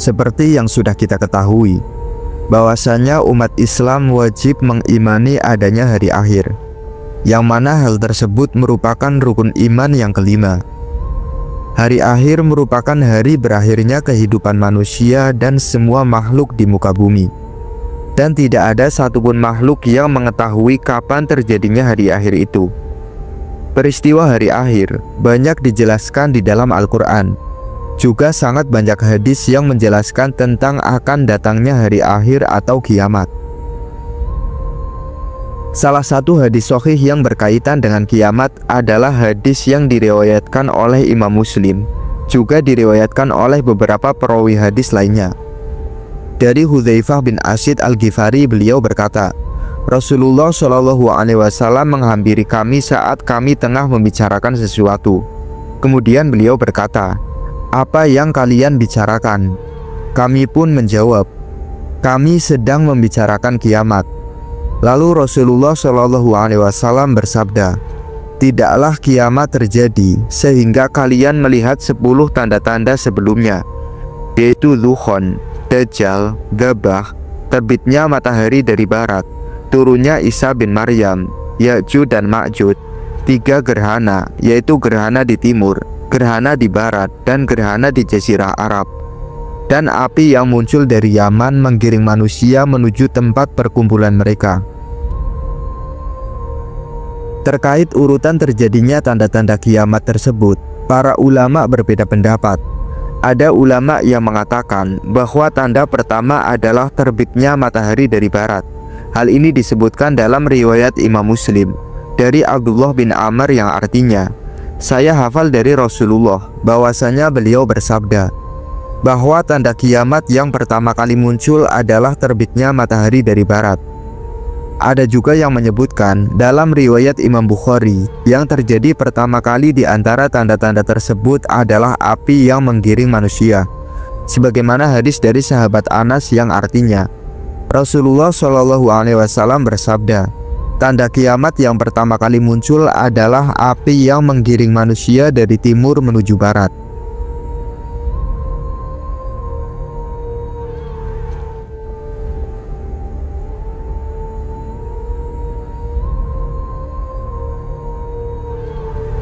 Seperti yang sudah kita ketahui, bahwasanya umat Islam wajib mengimani adanya hari akhir, yang mana hal tersebut merupakan rukun iman yang kelima. Hari akhir merupakan hari berakhirnya kehidupan manusia dan semua makhluk di muka bumi, dan tidak ada satupun makhluk yang mengetahui kapan terjadinya hari akhir itu. Peristiwa hari akhir banyak dijelaskan di dalam Al-Quran. Juga sangat banyak hadis yang menjelaskan tentang akan datangnya hari akhir atau kiamat. Salah satu hadis sahih yang berkaitan dengan kiamat adalah hadis yang diriwayatkan oleh Imam Muslim, juga diriwayatkan oleh beberapa perawi hadis lainnya. Dari Hudzaifah bin Asid Al-Ghifari, beliau berkata, Rasulullah Shallallahu Alaihi Wasallam menghampiri kami saat kami tengah membicarakan sesuatu. Kemudian beliau berkata, "Apa yang kalian bicarakan?" Kami pun menjawab, "Kami sedang membicarakan kiamat." Lalu Rasulullah Shallallahu Alaihi Wasallam bersabda, "Tidaklah kiamat terjadi sehingga kalian melihat 10 tanda-tanda sebelumnya, yaitu Dzukhon, Dajjal, Dabah, terbitnya matahari dari barat, turunnya Isa bin Maryam, Ya'juj dan Ma'juj, 3 gerhana, yaitu gerhana di timur, gerhana di barat, dan gerhana di Jazirah Arab, dan api yang muncul dari Yaman menggiring manusia menuju tempat perkumpulan mereka." Terkait urutan terjadinya tanda-tanda kiamat tersebut, para ulama berbeda pendapat. Ada ulama yang mengatakan bahwa tanda pertama adalah terbitnya matahari dari barat. Hal ini disebutkan dalam riwayat Imam Muslim dari Abdullah bin Amr yang artinya, "Saya hafal dari Rasulullah bahwasanya beliau bersabda bahwa tanda kiamat yang pertama kali muncul adalah terbitnya matahari dari barat." Ada juga yang menyebutkan dalam riwayat Imam Bukhari yang terjadi pertama kali di antara tanda-tanda tersebut adalah api yang menggiring manusia, sebagaimana hadis dari sahabat Anas yang artinya, Rasulullah Shallallahu Alaihi Wasallam bersabda, "Tanda kiamat yang pertama kali muncul adalah api yang menggiring manusia dari timur menuju barat."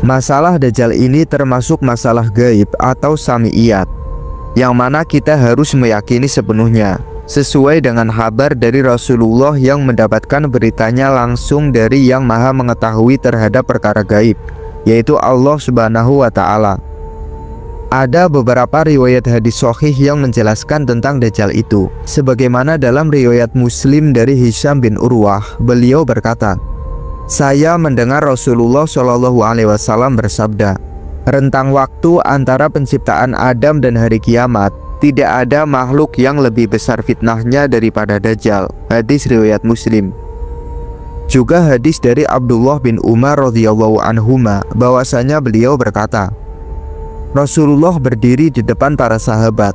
Masalah Dajjal ini termasuk masalah gaib atau samiyat, yang mana kita harus meyakini sepenuhnya, sesuai dengan kabar dari Rasulullah yang mendapatkan beritanya langsung dari Yang Maha Mengetahui terhadap perkara gaib, yaitu Allah Subhanahu wa Ta'ala. Ada beberapa riwayat hadis sahih yang menjelaskan tentang Dajjal itu, sebagaimana dalam riwayat Muslim dari Hisham bin Urwah, beliau berkata, "Saya mendengar Rasulullah Shallallahu Alaihi Wasallam bersabda, rentang waktu antara penciptaan Adam dan hari kiamat, tidak ada makhluk yang lebih besar fitnahnya daripada Dajjal." Hadis riwayat Muslim. Juga hadis dari Abdullah bin Umar radhiyallahu anhuma bahwasanya beliau berkata, Rasulullah berdiri di depan para sahabat,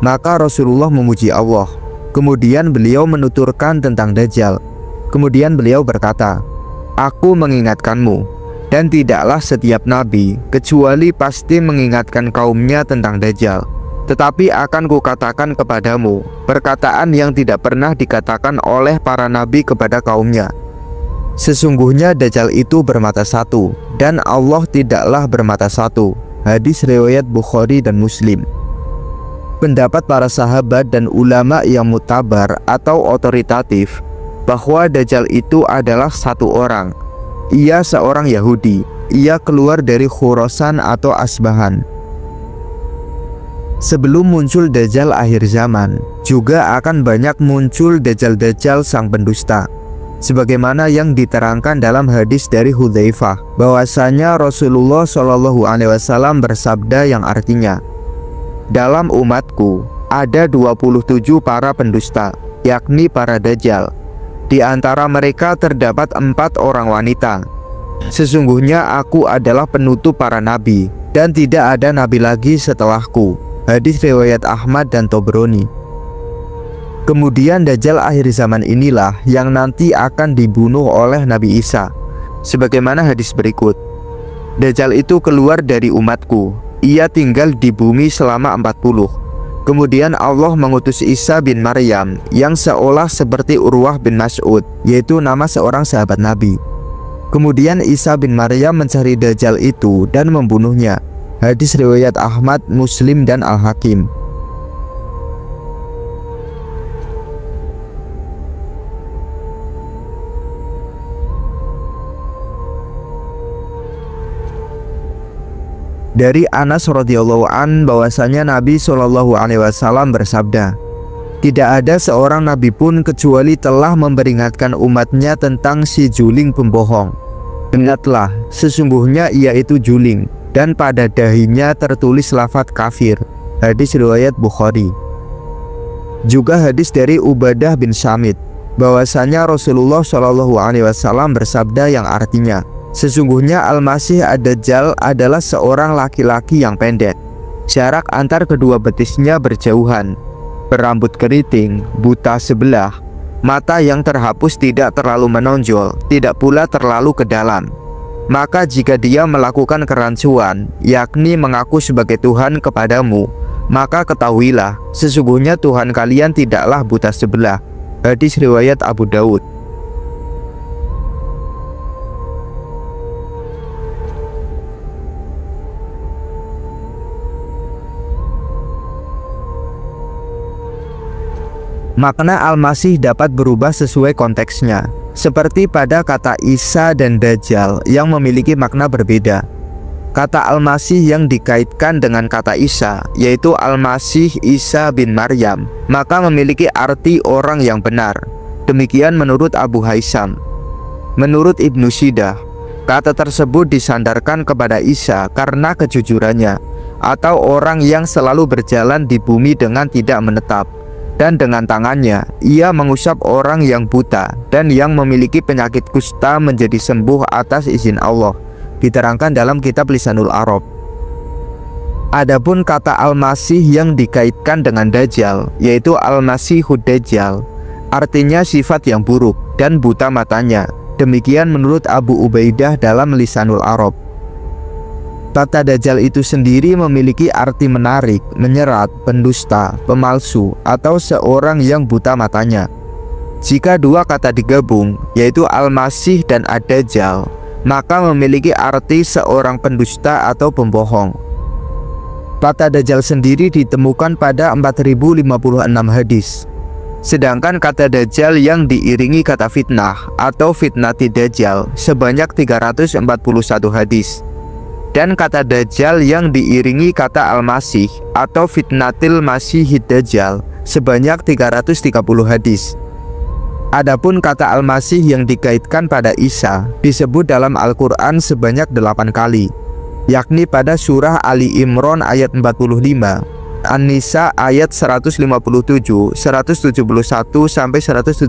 maka Rasulullah memuji Allah. Kemudian beliau menuturkan tentang Dajjal. Kemudian beliau berkata, "Aku mengingatkanmu, dan tidaklah setiap nabi kecuali pasti mengingatkan kaumnya tentang Dajjal. Tetapi akan kukatakan kepadamu perkataan yang tidak pernah dikatakan oleh para nabi kepada kaumnya. Sesungguhnya Dajjal itu bermata satu, dan Allah tidaklah bermata satu." Hadis riwayat Bukhari dan Muslim. Pendapat para sahabat dan ulama yang mutabar atau otoritatif bahwa Dajjal itu adalah satu orang. Ia seorang Yahudi. Ia keluar dari Khurasan atau Asbahan. Sebelum muncul Dajjal akhir zaman, juga akan banyak muncul Dajjal-Dajjal sang pendusta, sebagaimana yang diterangkan dalam hadis dari Hudzaifah bahwasanya Rasulullah Shallallahu Alaihi Wasallam bersabda yang artinya, "Dalam umatku ada 27 para pendusta, yakni para Dajjal. Di antara mereka terdapat 4 orang wanita. Sesungguhnya aku adalah penutup para nabi, dan tidak ada nabi lagi setelahku." Hadis riwayat Ahmad dan Tobroni. Kemudian Dajjal akhir zaman inilah yang nanti akan dibunuh oleh Nabi Isa, sebagaimana hadis berikut, "Dajjal itu keluar dari umatku. Ia tinggal di bumi selama 40. Kemudian Allah mengutus Isa bin Maryam yang seolah seperti Urwah bin Mas'ud, yaitu nama seorang sahabat Nabi. Kemudian Isa bin Maryam mencari Dajjal itu dan membunuhnya. Hadis riwayat Ahmad, Muslim, dan Al-Hakim. Dari Anas radhiyallahu an bahwasanya Nabi Shallallahu alaihi wasallam bersabda, "Tidak ada seorang nabi pun kecuali telah memperingatkan umatnya tentang si juling pembohong. Ingatlah, sesungguhnya ia itu juling, dan pada dahinya tertulis lafaz kafir." Hadis riwayat Bukhari. Juga hadis dari Ubadah bin Samit bahwasanya Rasulullah Shallallahu alaihi wasallam bersabda yang artinya, "Sesungguhnya Al-Masih Ad-Dajjal adalah seorang laki-laki yang pendek. Jarak antar kedua betisnya berjauhan, berambut keriting, buta sebelah, mata yang terhapus tidak terlalu menonjol, tidak pula terlalu ke dalam. Maka jika dia melakukan kerancuan, yakni mengaku sebagai Tuhan kepadamu, maka ketahuilah, sesungguhnya Tuhan kalian tidaklah buta sebelah." Hadis riwayat Abu Daud. Makna Al-Masih dapat berubah sesuai konteksnya, seperti pada kata Isa dan Dajjal yang memiliki makna berbeda. Kata Al-Masih yang dikaitkan dengan kata Isa, yaitu Al-Masih Isa bin Maryam, maka memiliki arti orang yang benar. Demikian menurut Abu Haisam. Menurut Ibnu Sidah, kata tersebut disandarkan kepada Isa karena kejujurannya, atau orang yang selalu berjalan di bumi dengan tidak menetap. Dan dengan tangannya ia mengusap orang yang buta dan yang memiliki penyakit kusta menjadi sembuh atas izin Allah, diterangkan dalam kitab Lisanul Arab. Adapun kata Al-Masih yang dikaitkan dengan Dajjal, yaitu Al-Masihud Dajjal, artinya sifat yang buruk dan buta matanya. Demikian menurut Abu Ubaidah dalam Lisanul Arab. Kata Dajjal itu sendiri memiliki arti menarik, menyerat, pendusta, pemalsu, atau seorang yang buta matanya. Jika dua kata digabung, yaitu Al-Masih dan Ad-Dajjal, maka memiliki arti seorang pendusta atau pembohong. Kata Dajjal sendiri ditemukan pada 4056 hadis. Sedangkan kata Dajjal yang diiringi kata fitnah atau fitnati Dajjal sebanyak 341 hadis. Dan kata Dajjal yang diiringi kata Al-Masih atau fitnatil Masihid Dajjal sebanyak 330 hadis. Adapun kata Al-Masih yang dikaitkan pada Isa disebut dalam Al-Quran sebanyak 8 kali, yakni pada surah Ali Imran ayat 45, An-Nisa ayat 157, 171 sampai 172,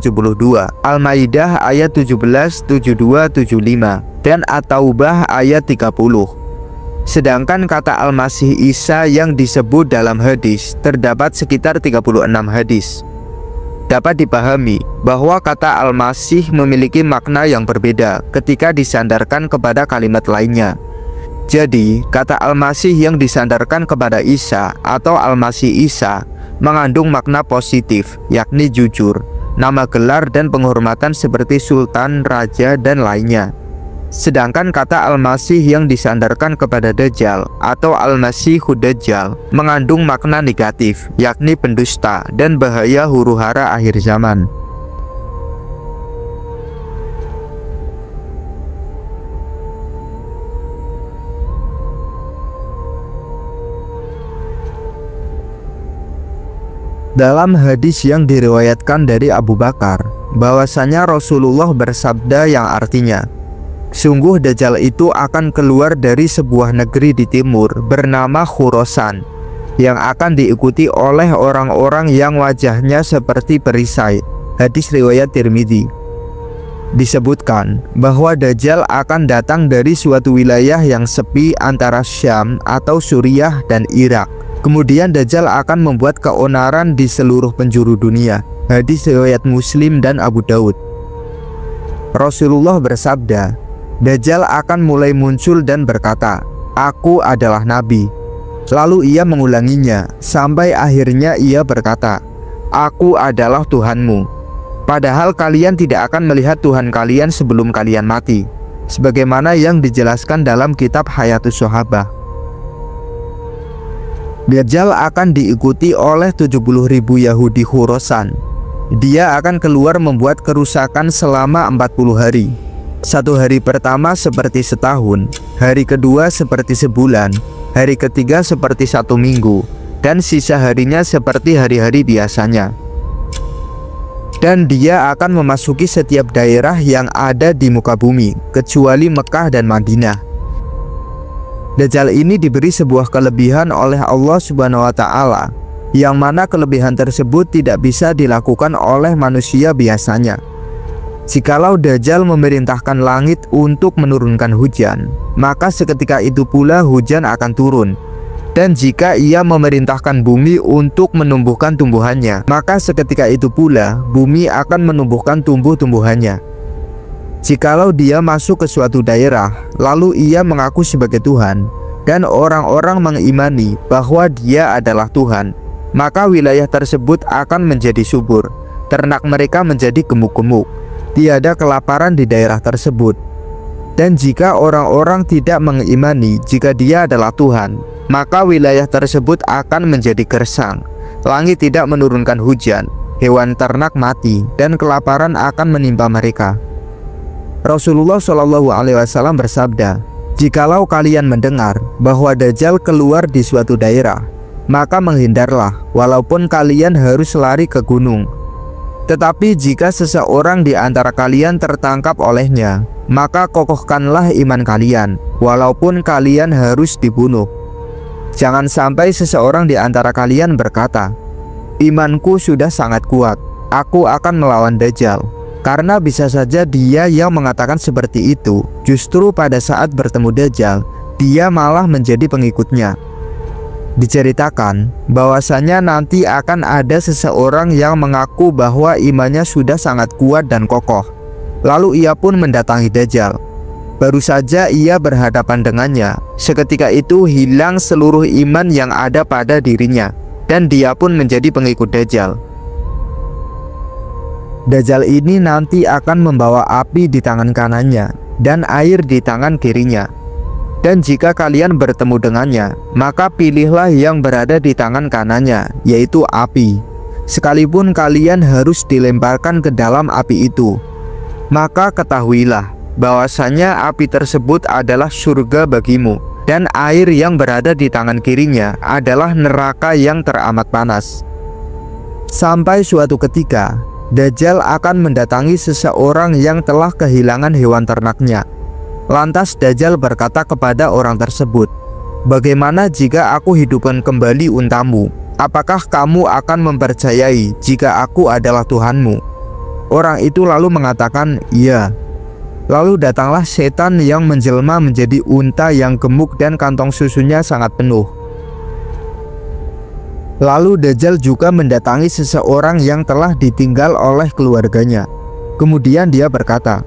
Al-Maidah ayat 17, 72, 75, dan At-Taubah ayat 30. Sedangkan kata Al-Masih Isa yang disebut dalam hadis terdapat sekitar 36 hadis. Dapat dipahami bahwa kata Al-Masih memiliki makna yang berbeda ketika disandarkan kepada kalimat lainnya. Jadi, kata Al-Masih yang disandarkan kepada Isa atau Al-Masih Isa mengandung makna positif, yakni jujur, nama gelar dan penghormatan seperti sultan, raja, dan lainnya. Sedangkan kata Al-Masih yang disandarkan kepada Dajjal atau Al-Masihud Dajjal mengandung makna negatif, yakni pendusta dan bahaya huru-hara akhir zaman. Dalam hadis yang diriwayatkan dari Abu Bakar, bahwasanya Rasulullah bersabda yang artinya, "Sungguh Dajjal itu akan keluar dari sebuah negeri di timur bernama Khurasan, yang akan diikuti oleh orang-orang yang wajahnya seperti perisai." Hadis riwayat Tirmidzi. Disebutkan bahwa Dajjal akan datang dari suatu wilayah yang sepi antara Syam atau Suriah dan Irak. Kemudian Dajjal akan membuat keonaran di seluruh penjuru dunia. Hadis riwayat Muslim dan Abu Daud. Rasulullah bersabda, Dajjal akan mulai muncul dan berkata, "Aku adalah Nabi." Lalu ia mengulanginya sampai akhirnya ia berkata, "Aku adalah Tuhanmu." Padahal kalian tidak akan melihat Tuhan kalian sebelum kalian mati, sebagaimana yang dijelaskan dalam kitab Hayatus Sahabah. Dajjal akan diikuti oleh 70.000 Yahudi Khurasan. Dia akan keluar membuat kerusakan selama 40 hari. Satu hari pertama seperti setahun, hari kedua seperti sebulan, hari ketiga seperti 1 minggu, dan sisa harinya seperti hari-hari biasanya. Dan dia akan memasuki setiap daerah yang ada di muka bumi, kecuali Mekah dan Madinah. Dajjal ini diberi sebuah kelebihan oleh Allah Subhanahu wa Ta'ala, yang mana kelebihan tersebut tidak bisa dilakukan oleh manusia biasanya. Jikalau Dajjal memerintahkan langit untuk menurunkan hujan, maka seketika itu pula hujan akan turun. Dan jika ia memerintahkan bumi untuk menumbuhkan tumbuhannya, maka seketika itu pula bumi akan menumbuhkan tumbuh-tumbuhannya. Jikalau dia masuk ke suatu daerah, lalu ia mengaku sebagai Tuhan, dan orang-orang mengimani bahwa dia adalah Tuhan, maka wilayah tersebut akan menjadi subur, ternak mereka menjadi gemuk-gemuk, tiada kelaparan di daerah tersebut. Dan jika orang-orang tidak mengimani jika dia adalah Tuhan, maka wilayah tersebut akan menjadi gersang, langit tidak menurunkan hujan, hewan ternak mati, dan kelaparan akan menimpa mereka. Rasulullah Shallallahu Alaihi Wasallam bersabda, "Jikalau kalian mendengar bahwa Dajjal keluar di suatu daerah, maka menghindarlah, walaupun kalian harus lari ke gunung. Tetapi jika seseorang di antara kalian tertangkap olehnya, maka kokohkanlah iman kalian, walaupun kalian harus dibunuh. Jangan sampai seseorang di antara kalian berkata, 'Imanku sudah sangat kuat, aku akan melawan Dajjal.' Karena bisa saja dia yang mengatakan seperti itu, justru pada saat bertemu Dajjal, dia malah menjadi pengikutnya." Diceritakan bahwasanya nanti akan ada seseorang yang mengaku bahwa imannya sudah sangat kuat dan kokoh. Lalu ia pun mendatangi Dajjal. Baru saja ia berhadapan dengannya, seketika itu hilang seluruh iman yang ada pada dirinya, dan dia pun menjadi pengikut Dajjal. Dajjal ini nanti akan membawa api di tangan kanannya dan air di tangan kirinya. Dan jika kalian bertemu dengannya, maka pilihlah yang berada di tangan kanannya, yaitu api. Sekalipun kalian harus dilemparkan ke dalam api itu, maka ketahuilah bahwasanya api tersebut adalah surga bagimu, dan air yang berada di tangan kirinya adalah neraka yang teramat panas. Sampai suatu ketika Dajjal akan mendatangi seseorang yang telah kehilangan hewan ternaknya. Lantas Dajjal berkata kepada orang tersebut, "Bagaimana jika aku hidupkan kembali untamu? Apakah kamu akan mempercayai jika aku adalah Tuhanmu?" Orang itu lalu mengatakan, "Iya." Lalu datanglah setan yang menjelma menjadi unta yang gemuk dan kantong susunya sangat penuh. Lalu Dajjal juga mendatangi seseorang yang telah ditinggal oleh keluarganya. Kemudian dia berkata,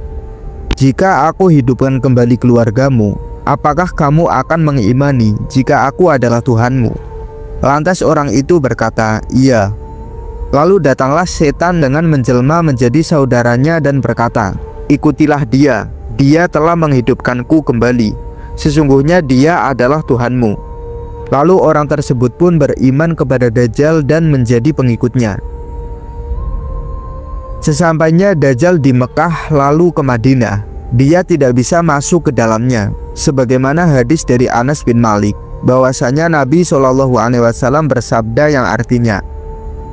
"Jika aku hidupkan kembali keluargamu, apakah kamu akan mengimani jika aku adalah Tuhanmu?" Lantas orang itu berkata, "Iya." Lalu datanglah setan dengan menjelma menjadi saudaranya dan berkata, "Ikutilah dia, dia telah menghidupkanku kembali. Sesungguhnya dia adalah Tuhanmu." Lalu orang tersebut pun beriman kepada Dajjal dan menjadi pengikutnya. Sesampainya Dajjal di Mekah lalu ke Madinah, dia tidak bisa masuk ke dalamnya, sebagaimana hadis dari Anas bin Malik bahwasanya Nabi Shallallahu Alaihi Wasallam bersabda yang artinya,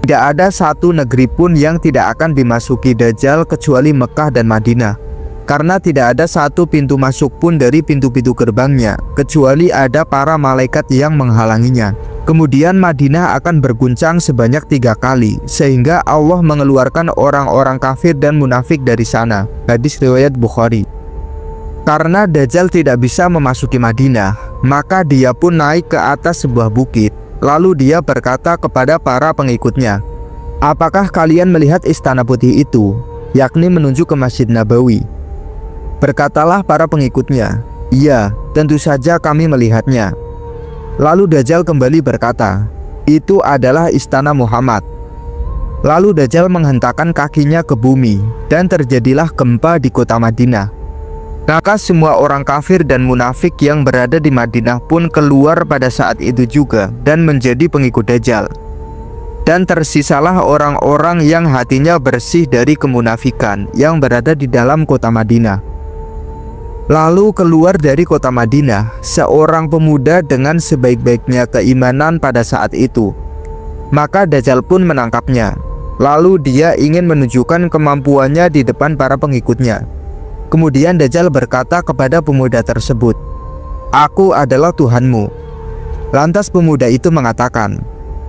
"Tidak ada satu negeri pun yang tidak akan dimasuki Dajjal kecuali Mekah dan Madinah, karena tidak ada satu pintu masuk pun dari pintu-pintu gerbangnya kecuali ada para malaikat yang menghalanginya. Kemudian Madinah akan berguncang sebanyak 3 kali sehingga Allah mengeluarkan orang-orang kafir dan munafik dari sana." Hadis riwayat Bukhari. Karena Dajjal tidak bisa memasuki Madinah, maka dia pun naik ke atas sebuah bukit. Lalu dia berkata kepada para pengikutnya, "Apakah kalian melihat istana putih itu?" Yakni menunjuk ke Masjid Nabawi. Berkatalah para pengikutnya, "Iya, tentu saja kami melihatnya." Lalu Dajjal kembali berkata, "Itu adalah istana Muhammad." Lalu Dajjal menghentakkan kakinya ke bumi dan terjadilah gempa di kota Madinah. Maka semua orang kafir dan munafik yang berada di Madinah pun keluar pada saat itu juga dan menjadi pengikut Dajjal. Dan tersisalah orang-orang yang hatinya bersih dari kemunafikan yang berada di dalam kota Madinah. Lalu keluar dari kota Madinah seorang pemuda dengan sebaik-baiknya keimanan pada saat itu. Maka Dajjal pun menangkapnya. Lalu dia ingin menunjukkan kemampuannya di depan para pengikutnya. Kemudian Dajjal berkata kepada pemuda tersebut, "Aku adalah Tuhanmu." Lantas pemuda itu mengatakan,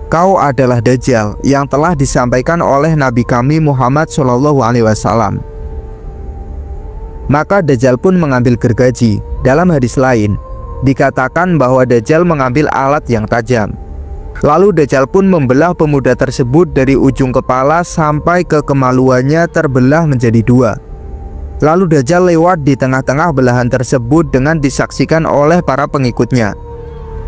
"Kau adalah Dajjal yang telah disampaikan oleh Nabi kami Muhammad SAW." Maka Dajjal pun mengambil gergaji. Dalam hadis lain dikatakan bahwa Dajjal mengambil alat yang tajam. Lalu Dajjal pun membelah pemuda tersebut dari ujung kepala sampai ke kemaluannya terbelah menjadi dua. Lalu Dajjal lewat di tengah-tengah belahan tersebut dengan disaksikan oleh para pengikutnya.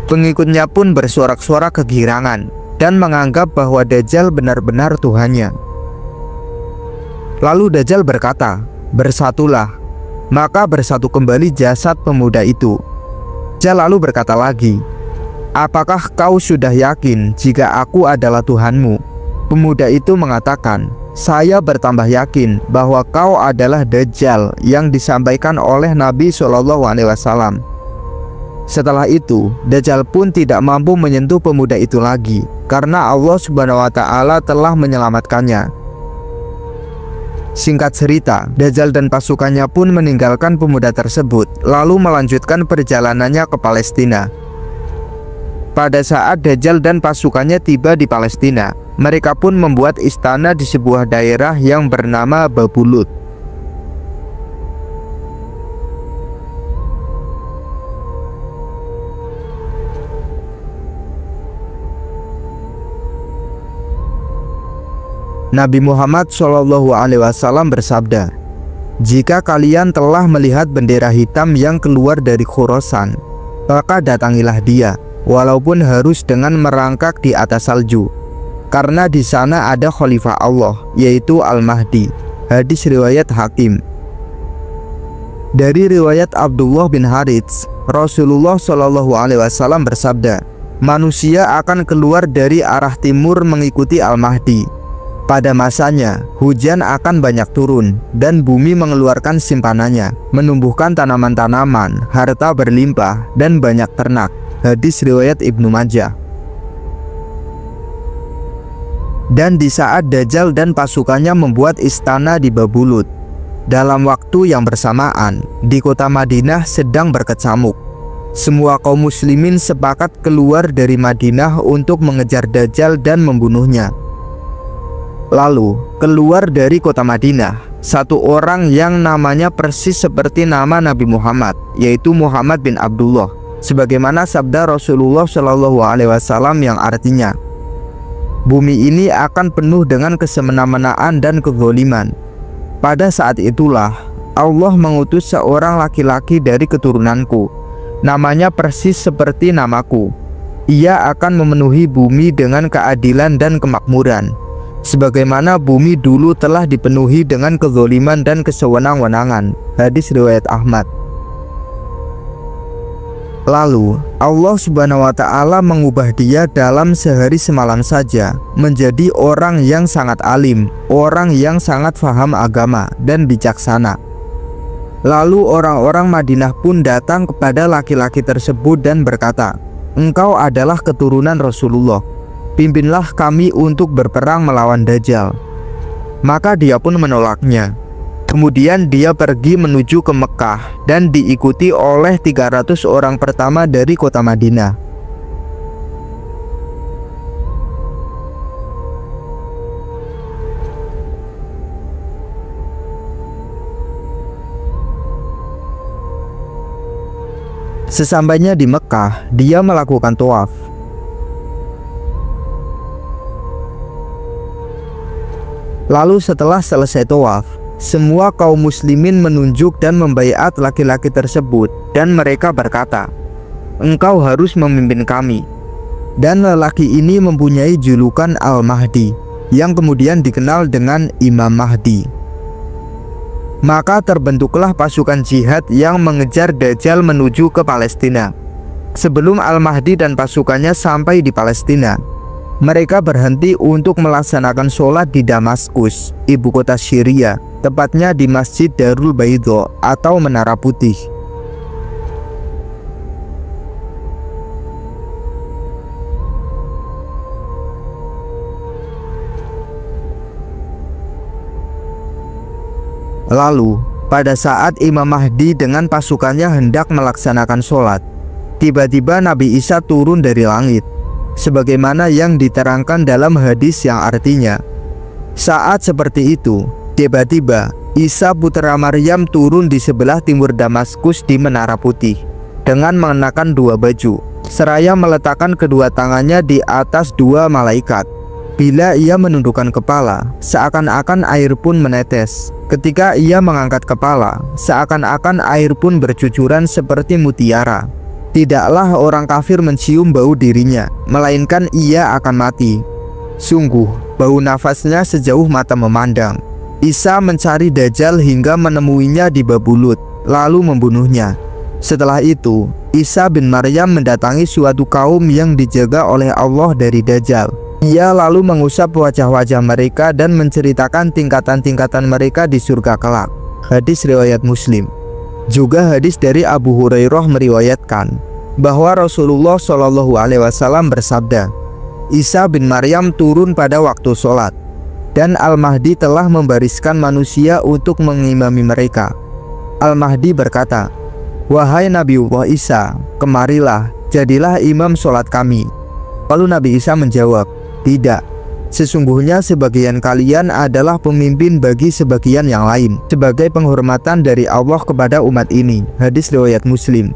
Pengikutnya pun bersorak-sorak kegirangan dan menganggap bahwa Dajjal benar-benar Tuhannya. Lalu Dajjal berkata, "Bersatulah." Maka bersatu kembali jasad pemuda itu. Dajjal lalu berkata lagi, "Apakah kau sudah yakin jika aku adalah Tuhanmu?" Pemuda itu mengatakan, "Saya bertambah yakin bahwa kau adalah Dajjal yang disampaikan oleh Nabi SAW." Setelah itu, Dajjal pun tidak mampu menyentuh pemuda itu lagi karena Allah Subhanahu wa Ta'ala telah menyelamatkannya. Singkat cerita, Dajjal dan pasukannya pun meninggalkan pemuda tersebut lalu melanjutkan perjalanannya ke Palestina. Pada saat Dajjal dan pasukannya tiba di Palestina, mereka pun membuat istana di sebuah daerah yang bernama Babulut. Nabi Muhammad SAW bersabda, "Jika kalian telah melihat bendera hitam yang keluar dari Khurasan, maka datangilah dia, walaupun harus dengan merangkak di atas salju, karena di sana ada Khalifah Allah, yaitu Al-Mahdi." Hadis riwayat Hakim. Dari riwayat Abdullah bin Harits, Rasulullah SAW bersabda, "Manusia akan keluar dari arah timur mengikuti Al-Mahdi. Pada masanya, hujan akan banyak turun dan bumi mengeluarkan simpanannya, menumbuhkan tanaman-tanaman, harta berlimpah, dan banyak ternak." Hadis riwayat Ibnu Majah. Dan di saat Dajjal dan pasukannya membuat istana di Babulut, dalam waktu yang bersamaan, di kota Madinah sedang berkecamuk. Semua kaum muslimin sepakat keluar dari Madinah untuk mengejar Dajjal dan membunuhnya. Lalu, keluar dari kota Madinah satu orang yang namanya persis seperti nama Nabi Muhammad, yaitu Muhammad bin Abdullah, sebagaimana sabda Rasulullah SAW yang artinya, "Bumi ini akan penuh dengan kesemena-menaan dan kezaliman." Pada saat itulah Allah mengutus seorang laki-laki dari keturunanku, namanya persis seperti namaku. Ia akan memenuhi bumi dengan keadilan dan kemakmuran, sebagaimana bumi dulu telah dipenuhi dengan kezaliman dan kesewenang-wenangan. Hadis riwayat Ahmad. Lalu Allah Subhanahu wa Ta'ala mengubah dia dalam sehari semalam saja menjadi orang yang sangat alim, orang yang sangat faham agama dan bijaksana. Lalu orang-orang Madinah pun datang kepada laki-laki tersebut dan berkata, "Engkau adalah keturunan Rasulullah. Pimpinlah kami untuk berperang melawan Dajjal." Maka dia pun menolaknya. Kemudian dia pergi menuju ke Mekah dan diikuti oleh 300 orang pertama dari kota Madinah. Sesampainya di Mekah, dia melakukan tawaf. Lalu setelah selesai tawaf, semua kaum muslimin menunjuk dan membaiat laki-laki tersebut dan mereka berkata, engkau harus memimpin kami." Dan lelaki ini mempunyai julukan Al-Mahdi, yang kemudian dikenal dengan Imam Mahdi. Maka terbentuklah pasukan jihad yang mengejar Dajjal menuju ke Palestina. Sebelum Al-Mahdi dan pasukannya sampai di Palestina, mereka berhenti untuk melaksanakan sholat di Damaskus, ibu kota Syria, tepatnya di Masjid Darul Baidho atau Menara Putih. Lalu, pada saat Imam Mahdi dengan pasukannya hendak melaksanakan sholat, tiba-tiba Nabi Isa turun dari langit, sebagaimana yang diterangkan dalam hadis yang artinya, saat seperti itu, tiba-tiba Isa putra Maryam turun di sebelah timur Damaskus di Menara Putih, dengan mengenakan dua baju, seraya meletakkan kedua tangannya di atas dua malaikat. Bila ia menundukkan kepala, seakan-akan air pun menetes. Ketika ia mengangkat kepala, seakan-akan air pun bercucuran seperti mutiara. Tidaklah orang kafir mencium bau dirinya, melainkan ia akan mati. Sungguh, bau nafasnya sejauh mata memandang. Isa mencari Dajjal hingga menemuinya di Babulut, lalu membunuhnya. Setelah itu, Isa bin Maryam mendatangi suatu kaum yang dijaga oleh Allah dari Dajjal. Ia lalu mengusap wajah-wajah mereka dan menceritakan tingkatan-tingkatan mereka di surga kelak. Hadis riwayat Muslim. Juga hadis dari Abu Hurairah meriwayatkan bahwa Rasulullah SAW bersabda, Isa bin Maryam turun pada waktu sholat, dan Al-Mahdi telah membariskan manusia untuk mengimami mereka. Al-Mahdi berkata, "Wahai Nabiullah Isa, kemarilah, jadilah imam sholat kami." Lalu Nabi Isa menjawab, "Tidak, sesungguhnya sebagian kalian adalah pemimpin bagi sebagian yang lain, sebagai penghormatan dari Allah kepada umat ini." Hadis riwayat Muslim.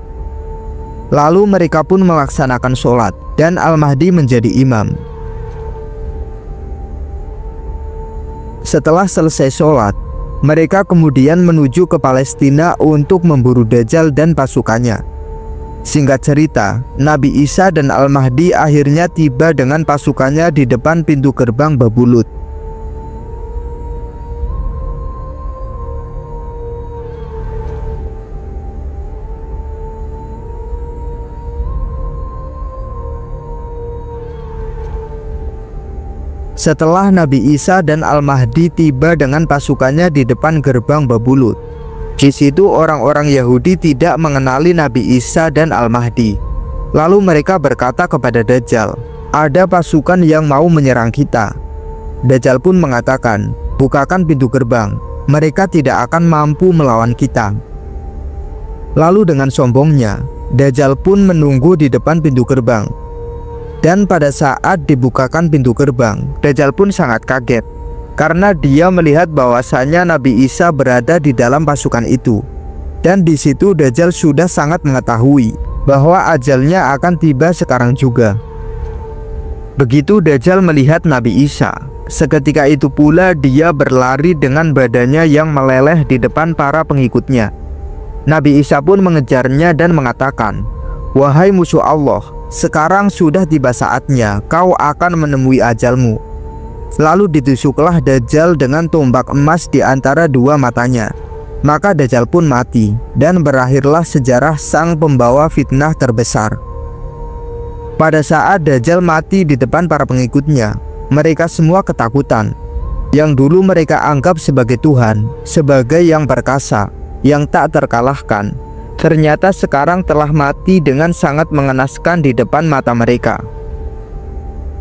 Lalu mereka pun melaksanakan sholat, dan Al-Mahdi menjadi imam. Setelah selesai sholat, mereka kemudian menuju ke Palestina untuk memburu Dajjal dan pasukannya. Singkat cerita, Nabi Isa dan Al-Mahdi akhirnya tiba dengan pasukannya di depan pintu gerbang Babulut. Setelah Nabi Isa dan Al-Mahdi tiba dengan pasukannya di depan gerbang Babulut, di situ orang-orang Yahudi tidak mengenali Nabi Isa dan Al-Mahdi. Lalu mereka berkata kepada Dajjal, "Ada pasukan yang mau menyerang kita." Dajjal pun mengatakan, "Bukakan pintu gerbang, mereka tidak akan mampu melawan kita." Lalu dengan sombongnya, Dajjal pun menunggu di depan pintu gerbang. Dan pada saat dibukakan pintu gerbang, Dajjal pun sangat kaget, karena dia melihat bahwasanya Nabi Isa berada di dalam pasukan itu. Dan di situ Dajjal sudah sangat mengetahui bahwa ajalnya akan tiba sekarang juga. Begitu Dajjal melihat Nabi Isa, seketika itu pula dia berlari dengan badannya yang meleleh di depan para pengikutnya. Nabi Isa pun mengejarnya dan mengatakan, "Wahai musuh Allah, sekarang sudah tiba saatnya kau akan menemui ajalmu." Lalu ditusuklah Dajjal dengan tombak emas di antara dua matanya. Maka Dajjal pun mati, dan berakhirlah sejarah sang pembawa fitnah terbesar. Pada saat Dajjal mati di depan para pengikutnya, mereka semua ketakutan. Yang dulu mereka anggap sebagai Tuhan, sebagai yang perkasa, yang tak terkalahkan, ternyata sekarang telah mati dengan sangat mengenaskan di depan mata mereka.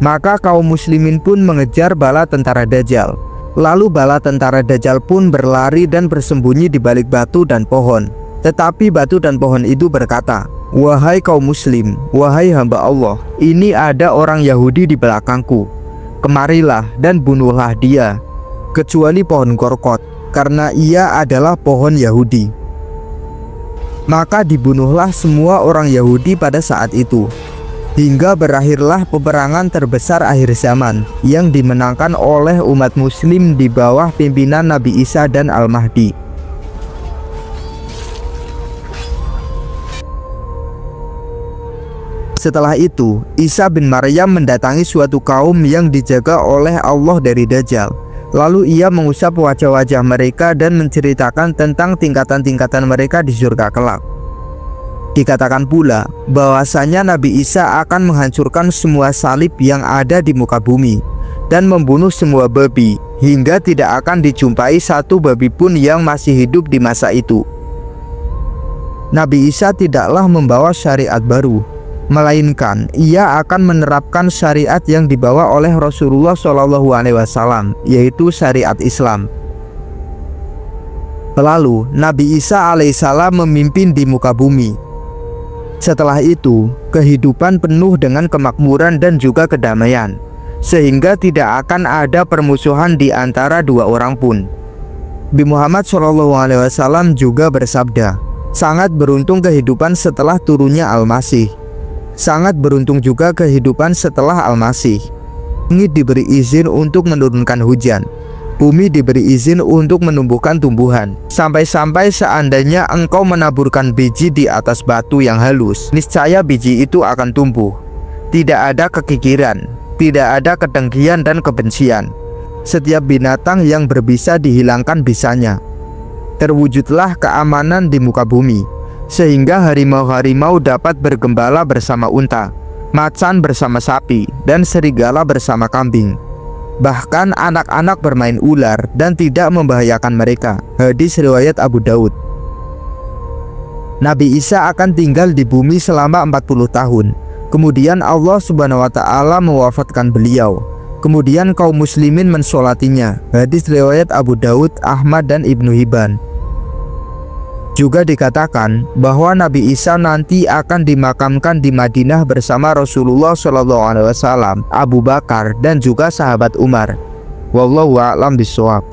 Maka kaum muslimin pun mengejar bala tentara Dajjal. Lalu bala tentara Dajjal pun berlari dan bersembunyi di balik batu dan pohon. Tetapi batu dan pohon itu berkata, "Wahai kaum muslim, wahai hamba Allah, ini ada orang Yahudi di belakangku. Kemarilah dan bunuhlah dia, kecuali pohon Gorkot, karena ia adalah pohon Yahudi." Maka dibunuhlah semua orang Yahudi pada saat itu, hingga berakhirlah peperangan terbesar akhir zaman yang dimenangkan oleh umat muslim di bawah pimpinan Nabi Isa dan Al-Mahdi. Setelah itu, Isa bin Maryam mendatangi suatu kaum yang dijaga oleh Allah dari Dajjal. Lalu ia mengusap wajah-wajah mereka dan menceritakan tentang tingkatan-tingkatan mereka di surga kelak. Dikatakan pula bahwasanya Nabi Isa akan menghancurkan semua salib yang ada di muka bumi dan membunuh semua babi, hingga tidak akan dijumpai satu babi pun yang masih hidup di masa itu. Nabi Isa tidaklah membawa syariat baru, melainkan ia akan menerapkan syariat yang dibawa oleh Rasulullah SAW, yaitu syariat Islam. Lalu Nabi Isa alaihissalam memimpin di muka bumi. Setelah itu, kehidupan penuh dengan kemakmuran dan juga kedamaian, sehingga tidak akan ada permusuhan di antara dua orang pun. Nabi Muhammad SAW juga bersabda, "Sangat beruntung kehidupan setelah turunnya Al-Masih. Sangat beruntung juga kehidupan setelah Al-Masih. Langit diberi izin untuk menurunkan hujan, bumi diberi izin untuk menumbuhkan tumbuhan. Sampai-sampai seandainya engkau menaburkan biji di atas batu yang halus, niscaya biji itu akan tumbuh. Tidak ada kekikiran, tidak ada kedengkian dan kebencian. Setiap binatang yang berbisa dihilangkan bisanya. Terwujudlah keamanan di muka bumi, sehingga harimau-harimau dapat bergembala bersama unta, macan bersama sapi, dan serigala bersama kambing. Bahkan anak-anak bermain ular dan tidak membahayakan mereka." Hadis riwayat Abu Daud. Nabi Isa akan tinggal di bumi selama 40 tahun. Kemudian Allah Subhanahu wa Ta'ala mewafatkan beliau. Kemudian kaum muslimin mensolatinya. Hadis riwayat Abu Daud, Ahmad, dan Ibnu Hibban. Juga dikatakan bahwa Nabi Isa nanti akan dimakamkan di Madinah bersama Rasulullah SAW, Abu Bakar, dan juga sahabat Umar. Wallahu a'lam bishawab.